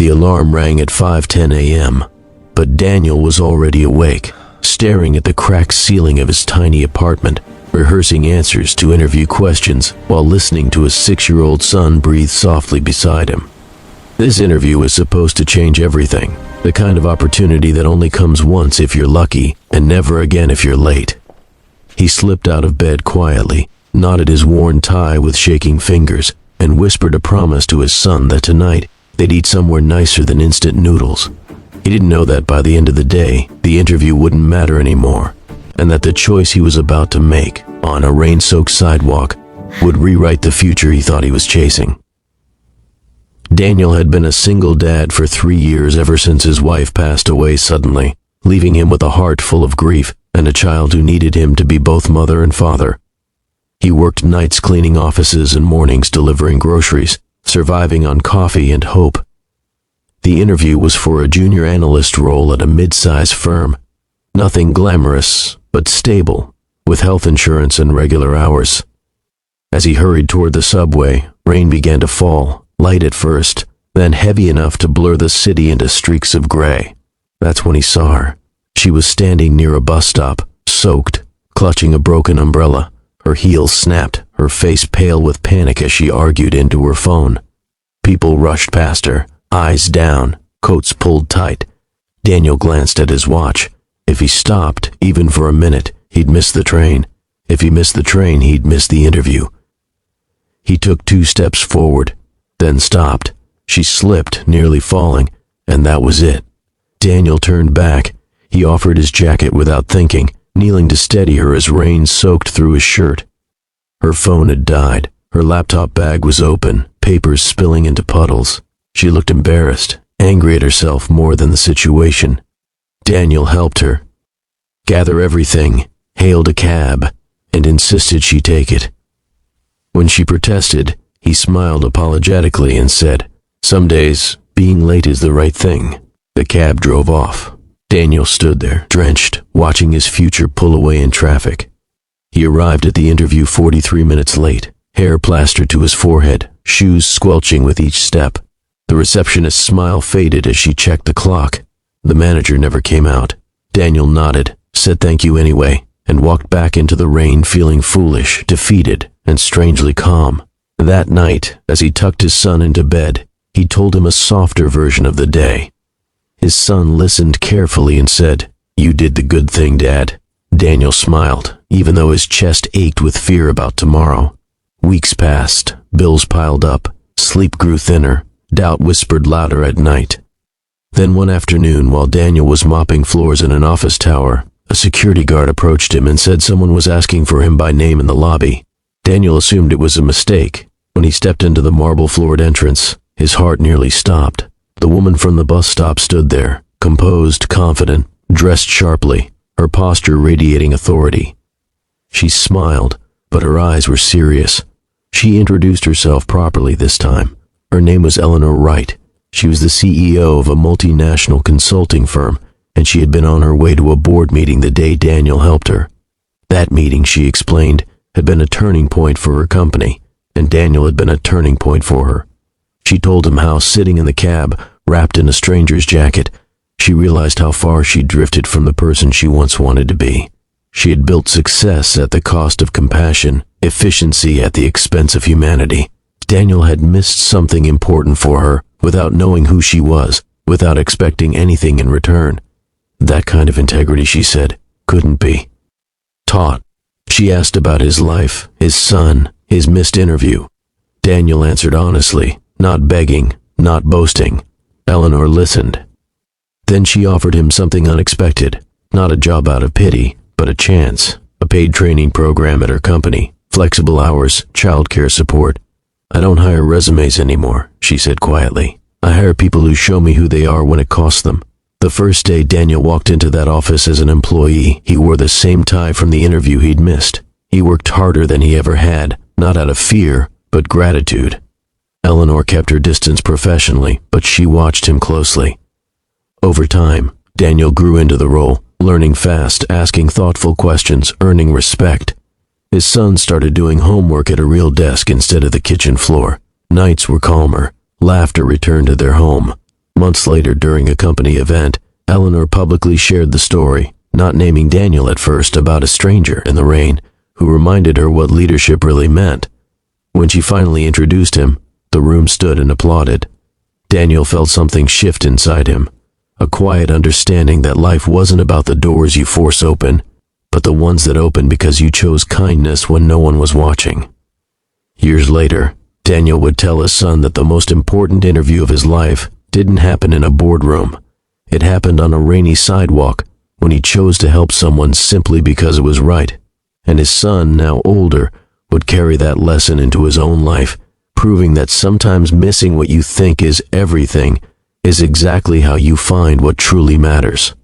The alarm rang at 5:10 a.m., but Daniel was already awake, staring at the cracked ceiling of his tiny apartment, rehearsing answers to interview questions while listening to his 6-year-old son breathe softly beside him. This interview was supposed to change everything, the kind of opportunity that only comes once if you're lucky and never again if you're late. He slipped out of bed quietly, knotted his worn tie with shaking fingers, and whispered a promise to his son that tonight they'd eat somewhere nicer than instant noodles. He didn't know that by the end of the day, the interview wouldn't matter anymore, and that the choice he was about to make on a rain-soaked sidewalk would rewrite the future he thought he was chasing. Daniel had been a single dad for 3 years ever since his wife passed away suddenly, leaving him with a heart full of grief and a child who needed him to be both mother and father. He worked nights cleaning offices and mornings delivering groceries, surviving on coffee and hope. The interview was for a junior analyst role at a mid-size firm. Nothing glamorous, but stable, with health insurance and regular hours. As he hurried toward the subway, rain began to fall, light at first, then heavy enough to blur the city into streaks of gray. That's when he saw her. She was standing near a bus stop, soaked, clutching a broken umbrella. Her heels snapped, her face pale with panic as she argued into her phone. People rushed past her, eyes down, coats pulled tight. Daniel glanced at his watch. If he stopped, even for a minute, he'd miss the train. If he missed the train, he'd miss the interview. He took 2 steps forward, then stopped. She slipped, nearly falling, and that was it. Daniel turned back. He offered his jacket without thinking, kneeling to steady her as rain soaked through his shirt. Her phone had died. Her laptop bag was open, papers spilling into puddles. She looked embarrassed, angry at herself more than the situation. Daniel helped her gather everything, hailed a cab, and insisted she take it. When she protested, he smiled apologetically and said, "Some days, being late is the right thing." The cab drove off. Daniel stood there, drenched, watching his future pull away in traffic. He arrived at the interview 43 minutes late, hair plastered to his forehead, shoes squelching with each step. The receptionist's smile faded as she checked the clock. The manager never came out. Daniel nodded, said thank you anyway, and walked back into the rain feeling foolish, defeated, and strangely calm. That night, as he tucked his son into bed, he told him a softer version of the day. His son listened carefully and said, "You did the good thing, Dad." Daniel smiled, even though his chest ached with fear about tomorrow. Weeks passed, bills piled up, sleep grew thinner, doubt whispered louder at night. Then one afternoon, while Daniel was mopping floors in an office tower, a security guard approached him and said someone was asking for him by name in the lobby. Daniel assumed it was a mistake. When he stepped into the marble-floored entrance, his heart nearly stopped. The woman from the bus stop stood there, composed, confident, dressed sharply, her posture radiating authority. She smiled, but her eyes were serious. She introduced herself properly this time. Her name was Eleanor Wright. She was the CEO of a multinational consulting firm, and she had been on her way to a board meeting the day Daniel helped her. That meeting, she explained, had been a turning point for her company, and Daniel had been a turning point for her. She told him how, sitting in the cab, wrapped in a stranger's jacket, she realized how far she'd drifted from the person she once wanted to be. She had built success at the cost of compassion, efficiency at the expense of humanity. Daniel had missed something important for her without knowing who she was, without expecting anything in return. That kind of integrity, she said, couldn't be taught. She asked about his life, his son, his missed interview. Daniel answered honestly, not begging, not boasting. Eleanor listened. Then she offered him something unexpected, not a job out of pity, but a chance, a paid training program at her company, flexible hours, childcare support. "I don't hire resumes anymore," she said quietly. "I hire people who show me who they are when it costs them." The first day Daniel walked into that office as an employee, he wore the same tie from the interview he'd missed. He worked harder than he ever had, not out of fear, but gratitude. Eleanor kept her distance professionally, but she watched him closely. Over time, Daniel grew into the role, learning fast, asking thoughtful questions, earning respect. His son started doing homework at a real desk instead of the kitchen floor. Nights were calmer. Laughter returned to their home. Months later, during a company event, Eleanor publicly shared the story, not naming Daniel at first, about a stranger in the rain who reminded her what leadership really meant. When she finally introduced him, the room stood and applauded. Daniel felt something shift inside him, a quiet understanding that life wasn't about the doors you force open, but the ones that open because you chose kindness when no one was watching. Years later, Daniel would tell his son that the most important interview of his life didn't happen in a boardroom. It happened on a rainy sidewalk when he chose to help someone simply because it was right. And his son, now older, would carry that lesson into his own life, proving that sometimes missing what you think is everything is exactly how you find what truly matters.